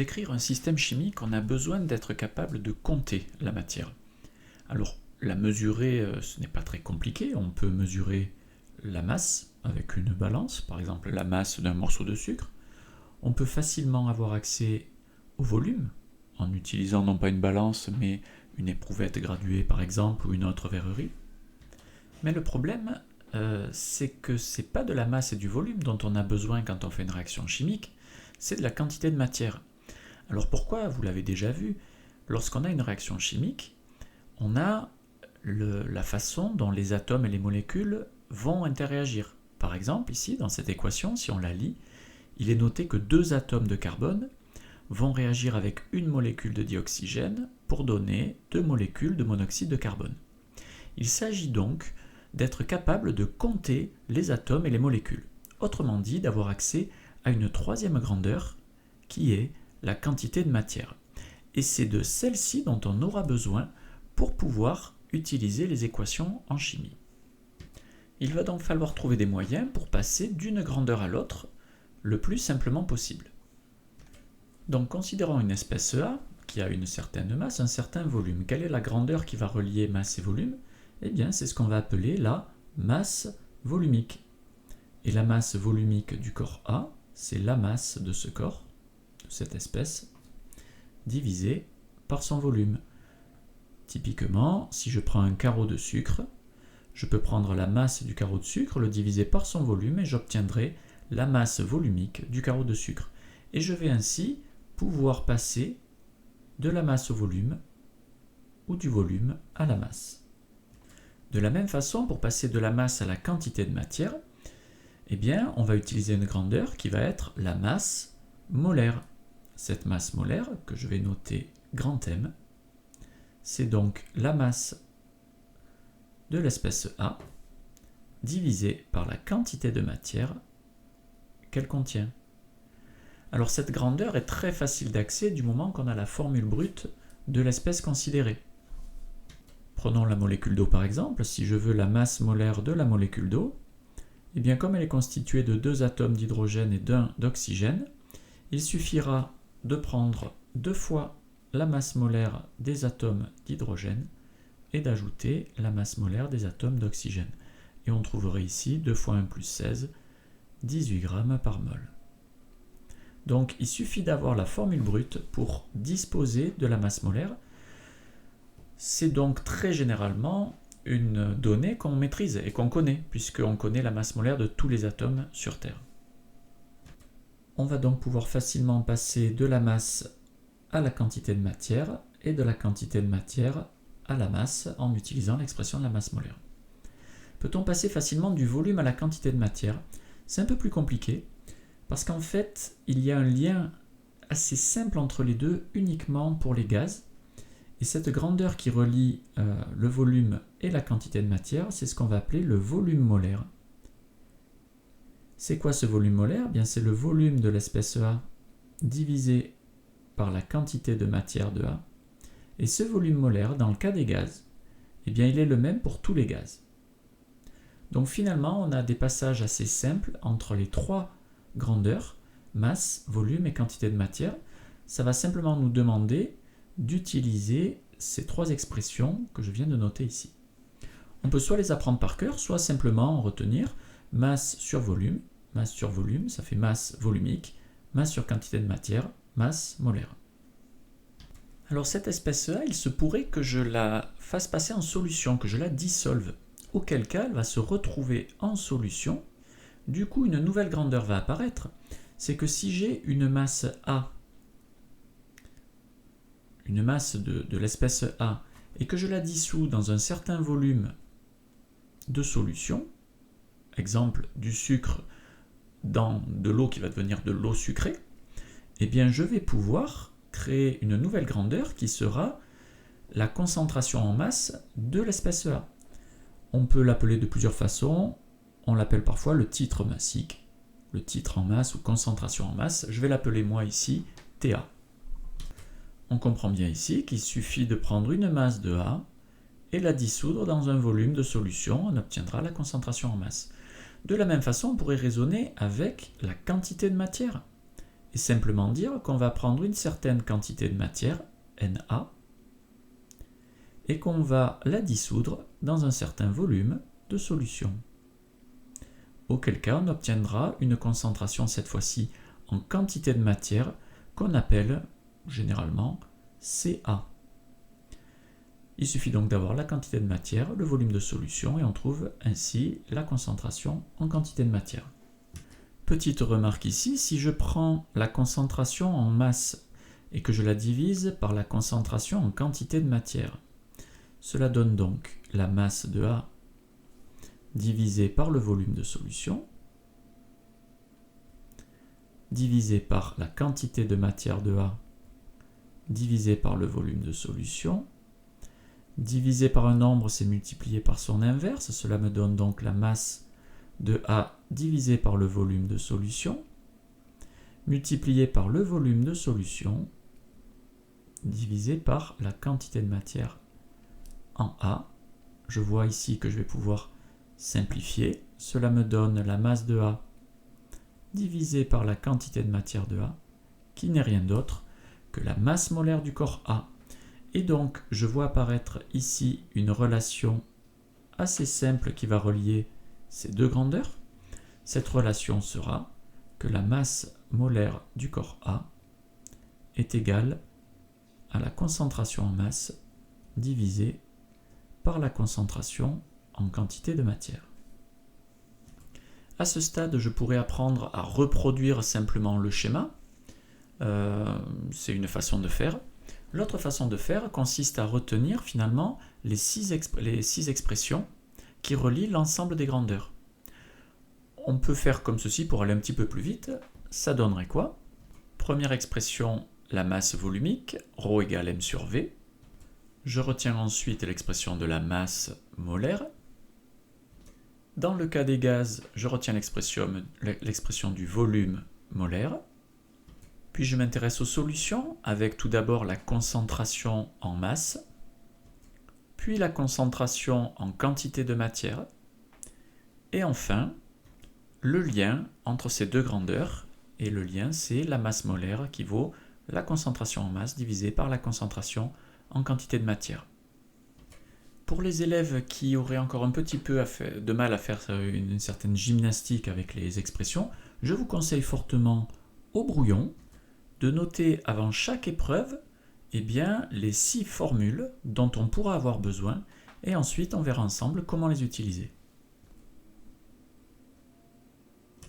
décrire un système chimique, on a besoin d'être capable de compter la matière. Alors, la mesurer, ce n'est pas très compliqué. On peut mesurer la masse avec une balance, par exemple la masse d'un morceau de sucre. On peut facilement avoir accès au volume, en utilisant non pas une balance, mais une éprouvette graduée par exemple, ou une autre verrerie. Mais le problème, c'est que ce n'est pas de la masse et du volume dont on a besoin quand on fait une réaction chimique, c'est de la quantité de matière. Alors pourquoi? Vous l'avez déjà vu, lorsqu'on a une réaction chimique, on a la façon dont les atomes et les molécules vont interagir. Par exemple, ici, dans cette équation, si on la lit, il est noté que 2 atomes de carbone vont réagir avec une molécule de dioxygène pour donner 2 molécules de monoxyde de carbone. Il s'agit donc d'être capable de compter les atomes et les molécules. Autrement dit, d'avoir accès à une troisième grandeur qui est la quantité de matière. Et c'est de celle-ci dont on aura besoin pour pouvoir utiliser les équations en chimie. Il va donc falloir trouver des moyens pour passer d'une grandeur à l'autre le plus simplement possible. Donc considérons une espèce A qui a une certaine masse, un certain volume. Quelle est la grandeur qui va relier masse et volume? Eh bien, c'est ce qu'on va appeler la masse volumique. Et la masse volumique du corps A, c'est la masse de ce corps, de cette espèce, divisée par son volume. Typiquement, si je prends un carreau de sucre, je peux prendre la masse du carreau de sucre, le diviser par son volume et j'obtiendrai la masse volumique du carreau de sucre. Et je vais ainsi pouvoir passer de la masse au volume ou du volume à la masse. De la même façon, pour passer de la masse à la quantité de matière, eh bien, on va utiliser une grandeur qui va être la masse molaire. Cette masse molaire, que je vais noter grand M, c'est donc la masse de l'espèce A divisée par la quantité de matière qu'elle contient. Alors cette grandeur est très facile d'accès du moment qu'on a la formule brute de l'espèce considérée. Prenons la molécule d'eau par exemple. Si je veux la masse molaire de la molécule d'eau, eh bien comme elle est constituée de 2 atomes d'hydrogène et d'1 d'oxygène, il suffira de prendre 2 fois la masse molaire des atomes d'hydrogène et d'ajouter la masse molaire des atomes d'oxygène. Et on trouverait ici 2 fois 1 plus 16, 18 grammes par mol. Donc il suffit d'avoir la formule brute pour disposer de la masse molaire. C'est donc très généralement une donnée qu'on maîtrise et qu'on connaît, puisqu'on connaît la masse molaire de tous les atomes sur Terre. On va donc pouvoir facilement passer de la masse à la quantité de matière et de la quantité de matière à la masse en utilisant l'expression de la masse molaire. Peut-on passer facilement du volume à la quantité de matière? C'est un peu plus compliqué, parce qu'en fait, il y a un lien assez simple entre les deux uniquement pour les gaz. Et cette grandeur qui relie le volume et la quantité de matière, c'est ce qu'on va appeler le volume molaire. C'est quoi ce volume molaire? Bien, c'est le volume de l'espèce A divisé par la quantité de matière de A. Et ce volume molaire, dans le cas des gaz, eh bien, il est le même pour tous les gaz. Donc finalement, on a des passages assez simples entre les 3 grandeurs, masse, volume et quantité de matière. Ça va simplement nous demander d'utiliser ces 3 expressions que je viens de noter ici. On peut soit les apprendre par cœur, soit simplement en retenir masse sur volume, ça fait masse volumique, masse sur quantité de matière, masse molaire. Alors cette espèce A, il se pourrait que je la fasse passer en solution, que je la dissolve, auquel cas elle va se retrouver en solution. Du coup, une nouvelle grandeur va apparaître. C'est que si j'ai une masse A, une masse de l'espèce A, et que je la dissous dans un certain volume de solution, exemple du sucre dans de l'eau qui va devenir de l'eau sucrée, eh bien je vais pouvoir créer une nouvelle grandeur qui sera la concentration en masse de l'espèce A. On peut l'appeler de plusieurs façons. On l'appelle parfois le titre massique, le titre en masse ou concentration en masse. Je vais l'appeler moi ici TA. On comprend bien ici qu'il suffit de prendre une masse de A et la dissoudre dans un volume de solution, on obtiendra la concentration en masse. De la même façon, on pourrait raisonner avec la quantité de matière. et simplement dire qu'on va prendre une certaine quantité de matière, Na, et qu'on va la dissoudre dans un certain volume de solution. Auquel cas on obtiendra une concentration cette fois-ci en quantité de matière qu'on appelle généralement Ca. Il suffit donc d'avoir la quantité de matière, le volume de solution et on trouve ainsi la concentration en quantité de matière. Petite remarque ici, si je prends la concentration en masse et que je la divise par la concentration en quantité de matière, cela donne donc la masse de A divisé par le volume de solution, divisé par la quantité de matière de A, divisé par le volume de solution, divisé par un nombre, c'est multiplié par son inverse, cela me donne donc la masse de A divisé par le volume de solution, multiplié par le volume de solution, divisé par la quantité de matière en A. Je vois ici que je vais pouvoir simplifier. Cela me donne la masse de A divisé par la quantité de matière de A, qui n'est rien d'autre que la masse molaire du corps A. Et donc, je vois apparaître ici une relation assez simple qui va relier ces deux grandeurs. Cette relation sera que la masse molaire du corps A est égale à la concentration en masse divisée par la concentration en quantité de matière. À ce stade, je pourrais apprendre à reproduire simplement le schéma. C'est une façon de faire. L'autre façon de faire consiste à retenir finalement les six expressions qui relient l'ensemble des grandeurs. On peut faire comme ceci pour aller un petit peu plus vite. Ça donnerait quoi? Première expression, la masse volumique, ρ égale m sur V. Je retiens ensuite l'expression de la masse molaire. Dans le cas des gaz, je retiens l'expression du volume molaire. Puis je m'intéresse aux solutions avec tout d'abord la concentration en masse, puis la concentration en quantité de matière, et enfin le lien entre ces deux grandeurs, et le lien c'est la masse molaire qui vaut la concentration en masse divisée par la concentration en quantité de matière. Pour les élèves qui auraient encore un petit peu de mal à faire une certaine gymnastique avec les expressions, je vous conseille fortement au brouillon de noter avant chaque épreuve les 6 formules dont on pourra avoir besoin et ensuite on verra ensemble comment les utiliser.